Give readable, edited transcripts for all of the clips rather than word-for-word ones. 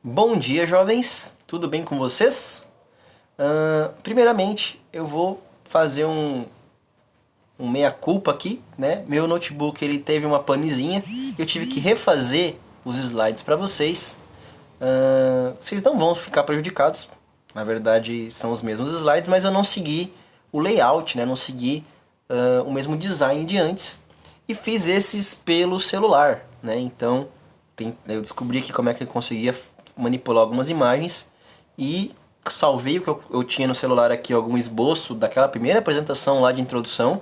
Bom dia, jovens! Tudo bem com vocês? Primeiramente, eu vou fazer um meia-culpa aqui, né? Meu notebook ele teve uma panezinha, eu tive que refazer os slides para vocês. Vocês não vão ficar prejudicados, na verdade são os mesmos slides, mas eu não segui o layout, né? Não segui o mesmo design de antes e fiz esses pelo celular, né? Então eu descobri aqui como é que eu conseguia manipular algumas imagens e salvei o que eu tinha no celular aqui, algum esboço daquela primeira apresentação lá de introdução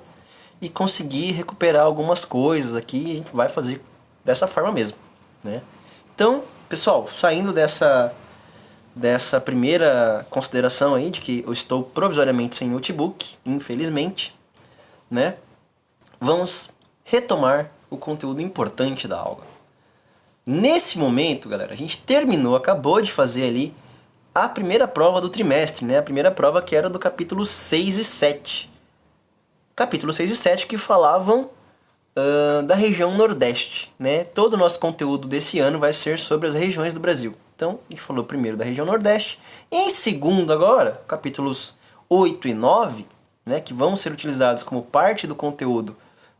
e consegui recuperar algumas coisas aqui e a gente vai fazer dessa forma mesmo, né? Então, pessoal, saindo dessa primeira consideração aí de que eu estou provisoriamente sem notebook, infelizmente, né? Vamos retomar o conteúdo importante da aula. Nesse momento, galera, a gente acabou de fazer ali a primeira prova do trimestre, né? A primeira prova que era do capítulo 6 e 7. Capítulo 6 e 7 que falavam da região Nordeste, né? Todo o nosso conteúdo desse ano vai ser sobre as regiões do Brasil. Então, a gente falou primeiro da região Nordeste. Em segundo agora, capítulos 8 e 9, né? Que vão ser utilizados como parte do conteúdo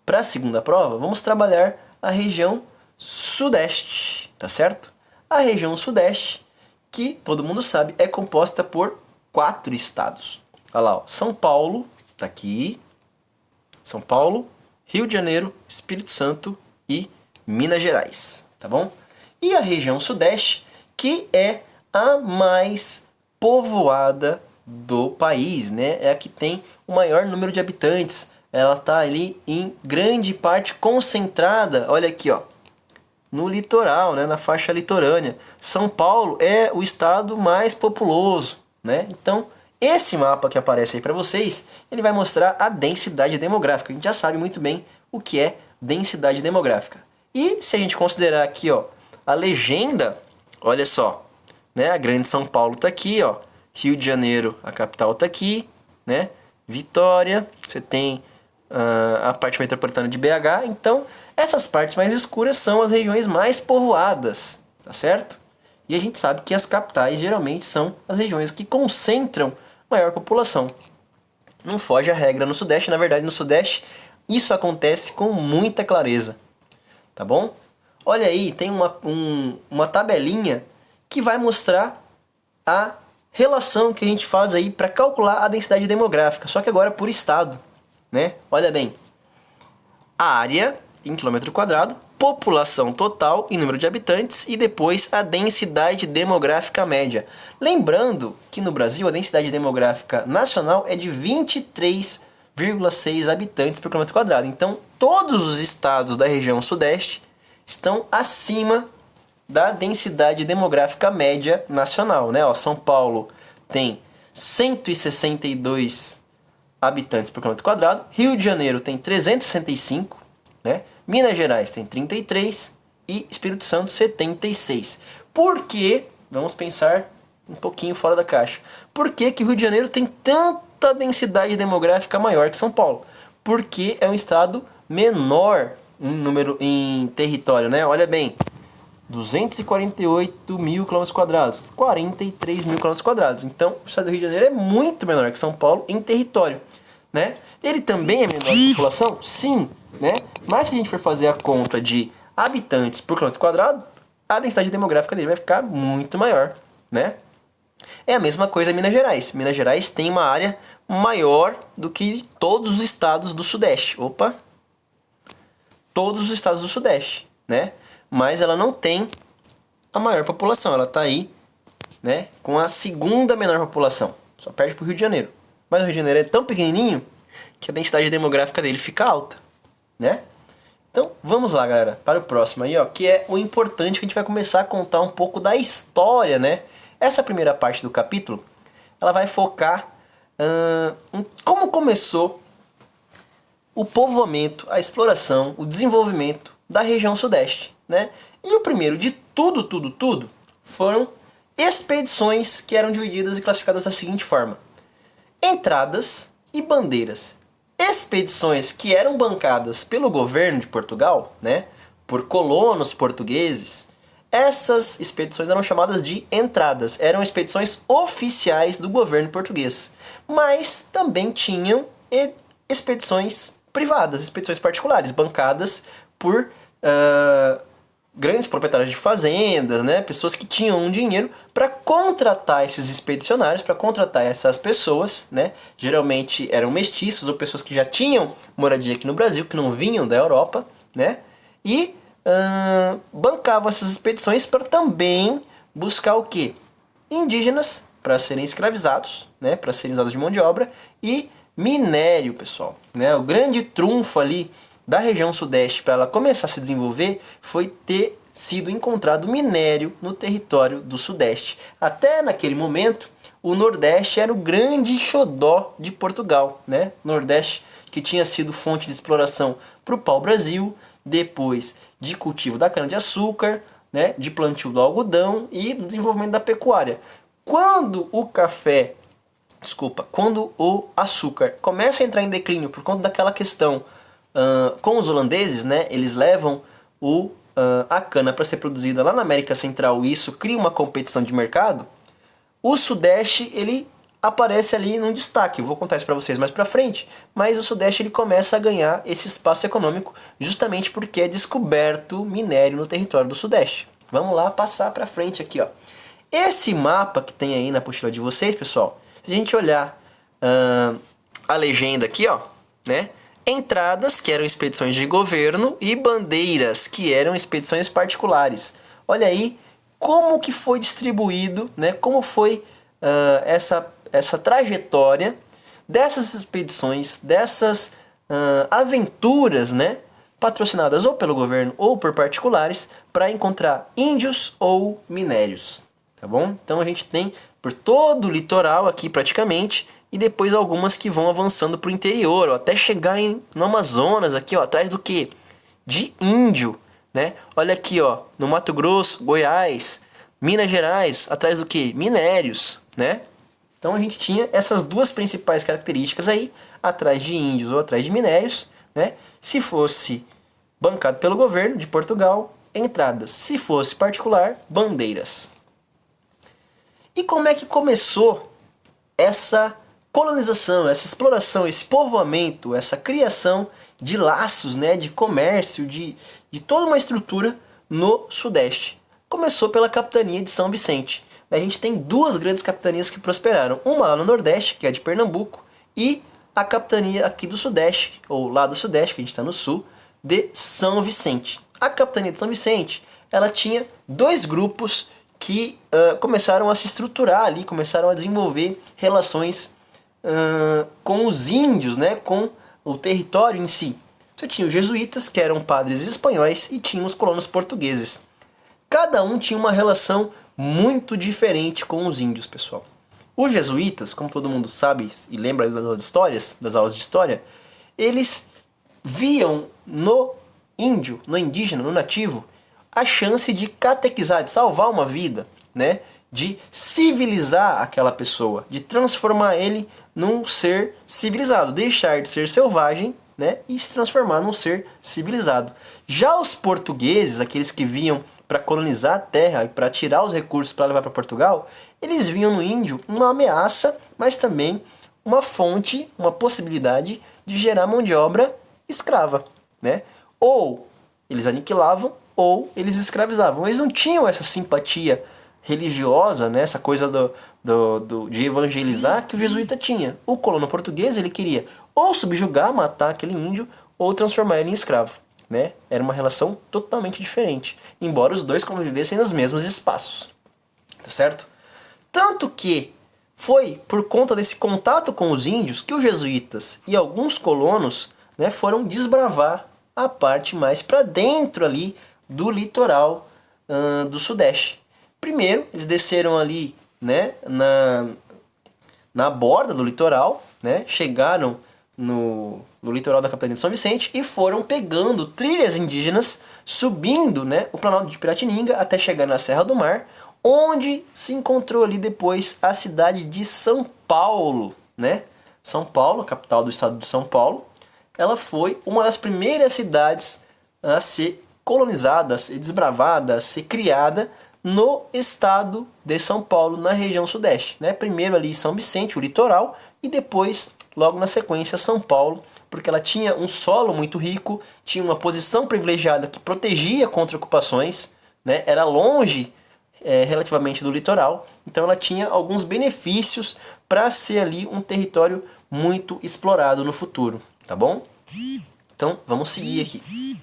para a segunda prova, vamos trabalhar a região Sudeste, tá certo? A região Sudeste, que todo mundo sabe, é composta por 4 estados. Olha lá, ó, São Paulo, tá aqui. São Paulo, Rio de Janeiro, Espírito Santo e Minas Gerais, tá bom? E a região Sudeste, que é a mais povoada do país, né? É a que tem o maior número de habitantes. Ela tá ali em grande parte concentrada, olha aqui, ó, no litoral, né, na faixa litorânea. São Paulo é o estado mais populoso, né? Então, esse mapa que aparece aí para vocês, ele vai mostrar a densidade demográfica. A gente já sabe muito bem o que é densidade demográfica. E se a gente considerar aqui, ó, a legenda, olha só, né? A Grande São Paulo tá aqui, ó. Rio de Janeiro, a capital tá aqui, né? Vitória, você tem a parte metropolitana de BH. Então, essas partes mais escuras são as regiões mais povoadas, tá certo? E a gente sabe que as capitais geralmente são as regiões que concentram maior população. Não foge a regra no Sudeste, na verdade no Sudeste isso acontece com muita clareza, tá bom? Olha aí, tem uma tabelinha que vai mostrar a relação que a gente faz aí para calcular a densidade demográfica, só que agora por estado, né? Olha bem, a área em quilômetro quadrado, população total em número de habitantes e depois a densidade demográfica média. Lembrando que no Brasil a densidade demográfica nacional é de 23,6 habitantes por quilômetro quadrado. Então todos os estados da região Sudeste estão acima da densidade demográfica média nacional, né? Ó, São Paulo tem 162 habitantes por quilômetro quadrado, Rio de Janeiro tem 365, né? Minas Gerais tem 33 e Espírito Santo 76. Por que, vamos pensar um pouquinho fora da caixa, por que que o Rio de Janeiro tem tanta densidade demográfica maior que São Paulo? Porque é um estado menor em território, né? Olha bem, 248 mil quilômetros quadrados, 43 mil quilômetros quadrados. Então, o estado do Rio de Janeiro é muito menor que São Paulo em território, né? Ele também é menor em população? Sim, né? Mas se a gente for fazer a conta de habitantes por quilômetro quadrado, a densidade demográfica dele vai ficar muito maior, né? É a mesma coisa em Minas Gerais. Minas Gerais tem uma área maior do que todos os estados do Sudeste. Opa! Todos os estados do Sudeste, né? Mas ela não tem a maior população. Ela está aí, né, com a segunda menor população. Só perde para o Rio de Janeiro. Mas o Rio de Janeiro é tão pequenininho que a densidade demográfica dele fica alta, né? Então, vamos lá, galera, para o próximo aí, ó, que é o importante, que a gente vai começar a contar um pouco da história, né? Essa primeira parte do capítulo, ela vai focar em como começou o povoamento, a exploração, o desenvolvimento da região Sudeste, né? E o primeiro de tudo, foram expedições que eram divididas e classificadas da seguinte forma: entradas e bandeiras. Expedições que eram bancadas pelo governo de Portugal, né, por colonos portugueses, Essas expedições eram chamadas de entradas, eram expedições oficiais do governo português, mas também tinham expedições privadas, expedições particulares, bancadas por grandes proprietários de fazendas, né? Pessoas que tinham um dinheiro para contratar esses expedicionários, para contratar essas pessoas, né? Geralmente eram mestiços ou pessoas que já tinham moradia aqui no Brasil, que não vinham da Europa, né? E bancavam essas expedições para também buscar o quê? Indígenas para serem escravizados, né? Para serem usados de mão de obra, e minério, pessoal, né? O grande trunfo ali da região sudeste para ela começar a se desenvolver foi ter sido encontrado minério no território do sudeste. Até naquele momento, o Nordeste era o grande xodó de Portugal, né? Nordeste que tinha sido fonte de exploração para o pau-brasil, depois de cultivo da cana-de-açúcar, né? De plantio do algodão e do desenvolvimento da pecuária. Quando o açúcar começa a entrar em declínio por conta daquela questão com os holandeses, né, eles levam a cana para ser produzida lá na América Central e isso cria uma competição de mercado, o Sudeste ele aparece ali num destaque. Eu vou contar isso para vocês mais para frente, mas o Sudeste ele começa a ganhar esse espaço econômico justamente porque é descoberto minério no território do Sudeste. Vamos lá passar para frente aqui, ó. Esse mapa que tem aí na apostila de vocês, pessoal, se a gente olhar a legenda aqui, ó, né? Entradas, que eram expedições de governo, e bandeiras, que eram expedições particulares. Olha aí como que foi distribuído, né? Como foi essa trajetória dessas expedições, dessas aventuras, né? Patrocinadas ou pelo governo ou por particulares para encontrar índios ou minérios. Tá bom? Então a gente tem por todo o litoral aqui praticamente, e depois algumas que vão avançando para o interior, ó, até chegar no Amazonas aqui, ó, atrás do que? De índio, né? Olha aqui, ó, no Mato Grosso, Goiás, Minas Gerais, atrás do que? Minérios, né? Então a gente tinha essas duas principais características aí, atrás de índios ou atrás de minérios, né? Se fosse bancado pelo governo de Portugal, entradas. Se fosse particular, bandeiras. E como é que começou essa colonização, essa exploração, esse povoamento, essa criação de laços, né, de comércio, de toda uma estrutura no Sudeste? Começou pela capitania de São Vicente. A gente tem duas grandes capitanias que prosperaram. Uma lá no Nordeste, que é a de Pernambuco, e a capitania aqui do Sudeste, ou lá do Sudeste, que a gente está no Sul, de São Vicente. A capitania de São Vicente, ela tinha dois grupos que começaram a se estruturar ali, começaram a desenvolver relações com os índios, né, com o território em si. Você tinha os jesuítas, que eram padres espanhóis, e tinha os colonos portugueses. Cada um tinha uma relação muito diferente com os índios, pessoal. Os jesuítas, como todo mundo sabe e lembra das aulas de história, eles viam no índio, no indígena, no nativo, a chance de catequizar, de salvar uma vida, né? De civilizar aquela pessoa, de transformar ele num ser civilizado, deixar de ser selvagem, né? E se transformar num ser civilizado. Já os portugueses, aqueles que vinham para colonizar a terra e para tirar os recursos para levar para Portugal, eles viam no índio uma ameaça, mas também uma fonte, uma possibilidade de gerar mão de obra escrava, né? Ou eles aniquilavam ou eles escravizavam. Eles não tinham essa simpatia religiosa, né? Essa coisa de evangelizar que o jesuíta tinha. O colono português ele queria ou subjugar, matar aquele índio, ou transformar ele em escravo, né? Era uma relação totalmente diferente, embora os dois convivessem nos mesmos espaços, tá certo? Tanto que foi por conta desse contato com os índios que os jesuítas e alguns colonos, né, foram desbravar a parte mais para dentro ali do litoral do Sudeste. Primeiro, eles desceram ali, né, na borda do litoral, né, chegaram no litoral da capitania de São Vicente e foram pegando trilhas indígenas, subindo, né, o Planalto de Piratininga até chegar na Serra do Mar, onde se encontrou ali depois a cidade de São Paulo, né? São Paulo, capital do estado de São Paulo, ela foi uma das primeiras cidades a ser colonizada, a ser desbravada, a ser criada no estado de São Paulo, na região sudeste, né? Primeiro ali São Vicente, o litoral, e depois, logo na sequência, São Paulo, porque ela tinha um solo muito rico, tinha uma posição privilegiada que protegia contra ocupações, né? Era longe relativamente do litoral, então ela tinha alguns benefícios para ser ali um território muito explorado no futuro, tá bom? Então vamos seguir aqui.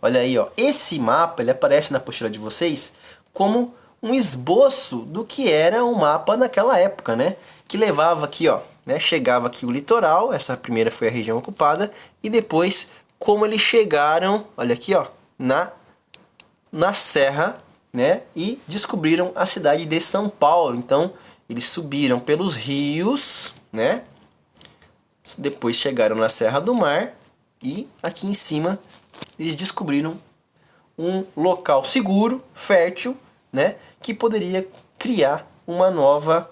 Olha aí, ó, esse mapa ele aparece na apostila de vocês como um esboço do que era o mapa naquela época, né? Que levava aqui, ó, né? Chegava aqui o litoral, essa primeira foi a região ocupada, e depois como eles chegaram, olha aqui, ó, na serra, né? E descobriram a cidade de São Paulo. Então eles subiram pelos rios, né? Depois chegaram na Serra do Mar e aqui em cima eles descobriram um local seguro, fértil, né, que poderia criar uma nova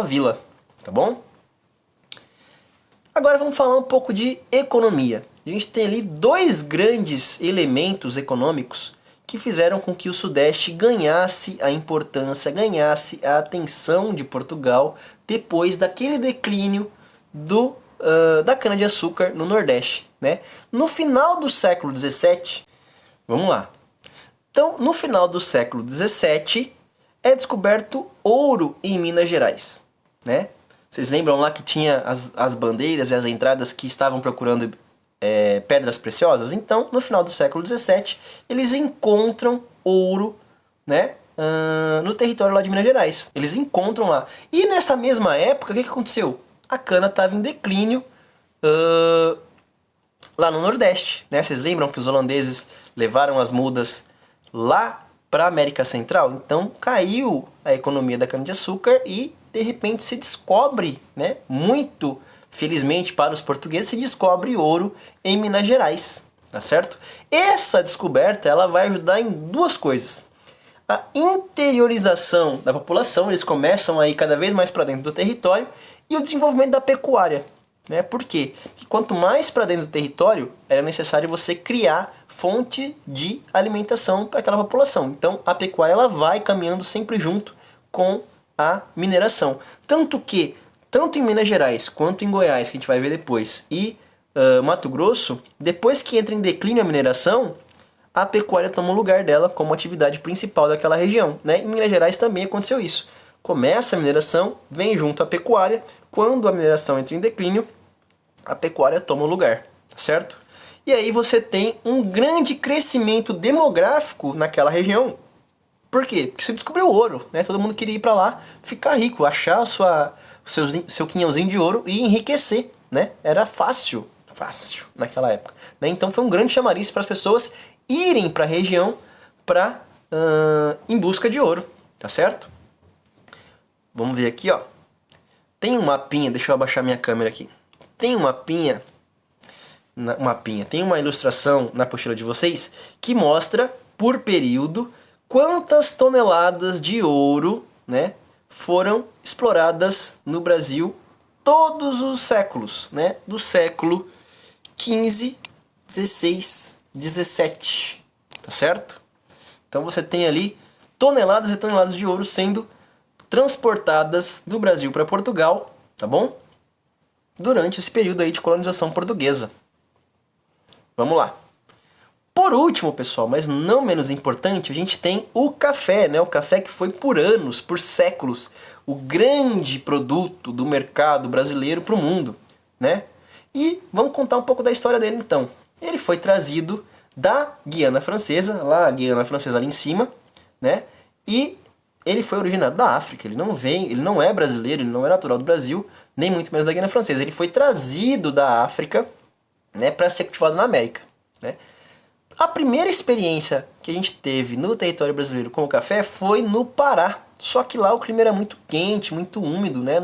vila, tá bom? Agora vamos falar um pouco de economia. A gente tem ali dois grandes elementos econômicos que fizeram com que o Sudeste ganhasse a importância, ganhasse a atenção de Portugal depois daquele declínio da cana-de-açúcar no Nordeste, né? No final do século XVII, vamos lá. Então, no final do século XVII, é descoberto ouro em Minas Gerais, né? Vocês lembram lá que tinha as bandeiras e as entradas que estavam procurando pedras preciosas? Então, no final do século XVII, eles encontram ouro, né? No território lá de Minas Gerais. Eles encontram lá. E nessa mesma época, o que aconteceu? A cana estava em declínio lá no Nordeste, né? Vocês lembram que os holandeses levaram as mudas lá para a América Central? Então caiu a economia da cana-de-açúcar e de repente se descobre, né? Muito felizmente para os portugueses, se descobre ouro em Minas Gerais, tá certo? Essa descoberta ela vai ajudar em duas coisas. A interiorização da população, eles começam a ir cada vez mais para dentro do território, e o desenvolvimento da pecuária, né? Por quê? Porque quanto mais para dentro do território, era necessário você criar fonte de alimentação para aquela população. Então a pecuária ela vai caminhando sempre junto com a mineração. Tanto que, tanto em Minas Gerais quanto em Goiás, que a gente vai ver depois, e Mato Grosso, depois que entra em declínio a mineração, a pecuária toma o lugar dela como atividade principal daquela região, né? Em Minas Gerais também aconteceu isso. Começa a mineração, vem junto a pecuária. Quando a mineração entra em declínio, a pecuária toma o lugar, certo? E aí você tem um grande crescimento demográfico naquela região. Por quê? Porque você descobriu ouro, né? Todo mundo queria ir para lá, ficar rico, achar seu quinhãozinho de ouro e enriquecer, né? Era fácil naquela época, né? Então foi um grande chamariz para as pessoas irem para a região em busca de ouro, tá certo? Vamos ver aqui, ó. Tem um mapinha, deixa eu abaixar minha câmera aqui. Tem um mapinha, tem uma ilustração na apostila de vocês que mostra por período quantas toneladas de ouro, né, foram exploradas no Brasil todos os séculos, né, do século XV, XVI, XVII, tá certo? Então você tem ali toneladas e toneladas de ouro sendo transportadas do Brasil para Portugal, tá bom? Durante esse período aí de colonização portuguesa. Vamos lá. Por último, pessoal, mas não menos importante, a gente tem o café, né? O café que foi por anos, por séculos, o grande produto do mercado brasileiro para o mundo, né? E vamos contar um pouco da história dele então. Ele foi trazido da Guiana Francesa, lá a Guiana Francesa ali em cima, né? E ele foi originado da África, ele não é brasileiro, ele não é natural do Brasil, nem muito menos da Guiana Francesa. Ele foi trazido da África, né, para ser cultivado na América, né? A primeira experiência que a gente teve no território brasileiro com o café foi no Pará. Só que lá o clima era muito quente, muito úmido, né?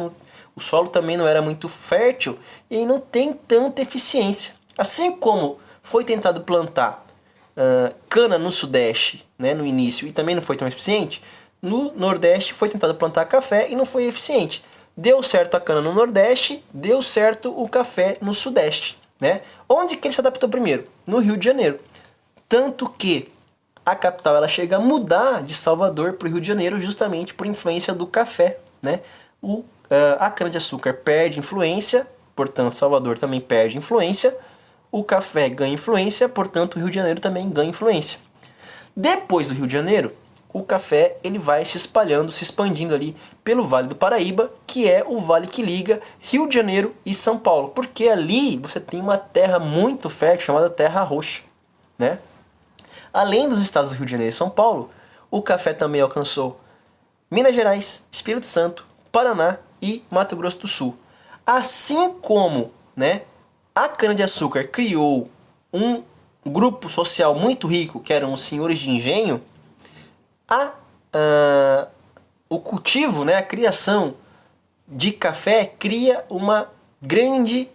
O solo também não era muito fértil e não tem tanta eficiência. Assim como foi tentado plantar cana no Sudeste, né, no início, e também não foi tão eficiente, no Nordeste foi tentado plantar café e não foi eficiente. Deu certo a cana no Nordeste, deu certo o café no Sudeste. né? Onde que ele se adaptou primeiro? No Rio de Janeiro. Tanto que a capital ela chega a mudar de Salvador para o Rio de Janeiro justamente por influência do café, né? A cana-de-açúcar perde influência, portanto Salvador também perde influência. O café ganha influência, portanto o Rio de Janeiro também ganha influência. Depois do Rio de Janeiro, o café ele vai se espalhando, se expandindo ali pelo Vale do Paraíba, que é o vale que liga Rio de Janeiro e São Paulo, porque ali você tem uma terra muito fértil chamada Terra Roxa, né? Além dos estados do Rio de Janeiro e São Paulo, o café também alcançou Minas Gerais, Espírito Santo, Paraná e Mato Grosso do Sul. Assim como, né, a cana-de-açúcar criou um grupo social muito rico, que eram os senhores de engenho, o cultivo, né, a criação de café cria um grande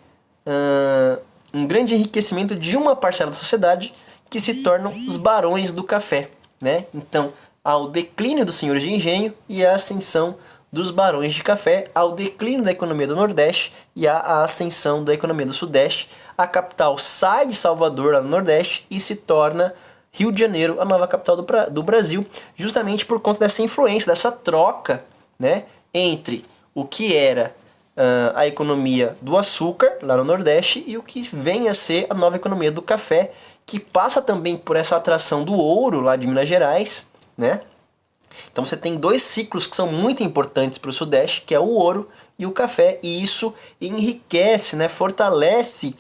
enriquecimento de uma parcela da sociedade que se tornam os barões do café, né? Então, ao declínio dos senhores de engenho e a ascensão dos barões de café, ao declínio da economia do Nordeste e a ascensão da economia do Sudeste, a capital sai de Salvador, lá no Nordeste, e se torna Rio de Janeiro, a nova capital do Brasil, justamente por conta dessa influência, dessa troca, né, entre o que era a economia do açúcar, lá no Nordeste, e o que vem a ser a nova economia do café, que passa também por essa atração do ouro, lá de Minas Gerais, né? Então você tem dois ciclos que são muito importantes para o Sudeste, que é o ouro e o café, e isso enriquece, né, fortalece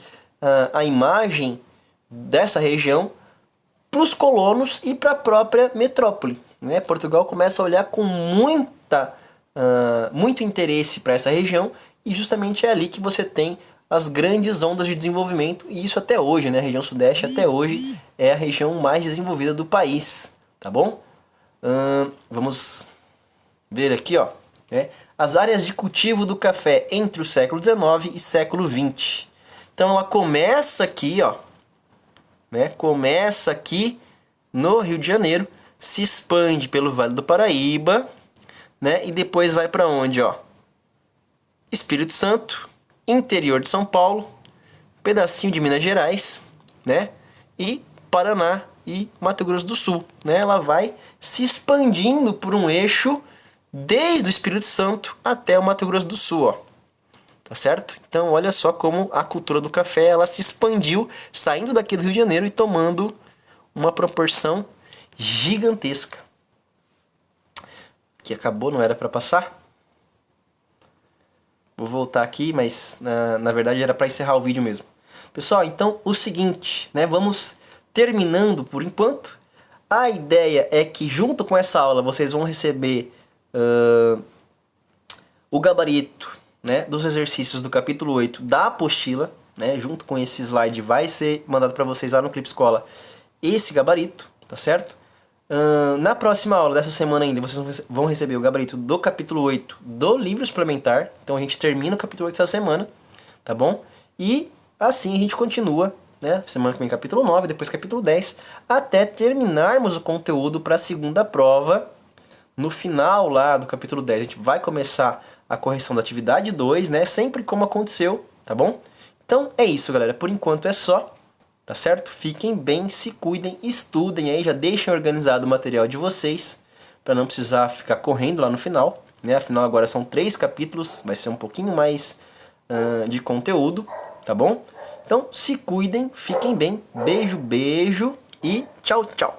a imagem dessa região para os colonos e para a própria metrópole, né? Portugal começa a olhar com muito interesse para essa região, e justamente é ali que você tem as grandes ondas de desenvolvimento, e isso até hoje, né? A região Sudeste até hoje é a região mais desenvolvida do país, tá bom? Vamos ver aqui, ó, né? As áreas de cultivo do café entre o século XIX e século XX. Então ela começa aqui, ó, né? Começa aqui no Rio de Janeiro, se expande pelo Vale do Paraíba, né? E depois vai para onde, ó? Espírito Santo, interior de São Paulo, pedacinho de Minas Gerais, né? E Paraná e Mato Grosso do Sul, né? Ela vai se expandindo por um eixo desde o Espírito Santo até o Mato Grosso do Sul, ó. Tá certo? Então olha só como a cultura do café ela se expandiu, saindo daqui do Rio de Janeiro e tomando uma proporção gigantesca. Aqui acabou, não era para passar? Vou voltar aqui, mas na verdade era para encerrar o vídeo mesmo. Pessoal, então o seguinte, né? Vamos terminando por enquanto. A ideia é que junto com essa aula vocês vão receber o gabarito, né, dos exercícios do capítulo 8 da apostila, né? Junto com esse slide vai ser mandado para vocês lá no Clipe Escola esse gabarito, tá certo? Na próxima aula dessa semana ainda, vocês vão receber o gabarito do capítulo 8 do livro suplementar. Então a gente termina o capítulo 8 essa semana, tá bom? E assim a gente continua, né? Semana que vem capítulo 9, depois capítulo 10, até terminarmos o conteúdo para a segunda prova. No final lá do capítulo 10, a gente vai começar a correção da atividade 2, né? Sempre como aconteceu, tá bom? Então é isso, galera. Por enquanto é só. Tá certo? Fiquem bem, se cuidem, estudem aí, já deixem organizado o material de vocês, para não precisar ficar correndo lá no final, né? Afinal agora são 3 capítulos, vai ser um pouquinho mais de conteúdo, tá bom? Então se cuidem, fiquem bem, beijo, beijo e tchau, tchau!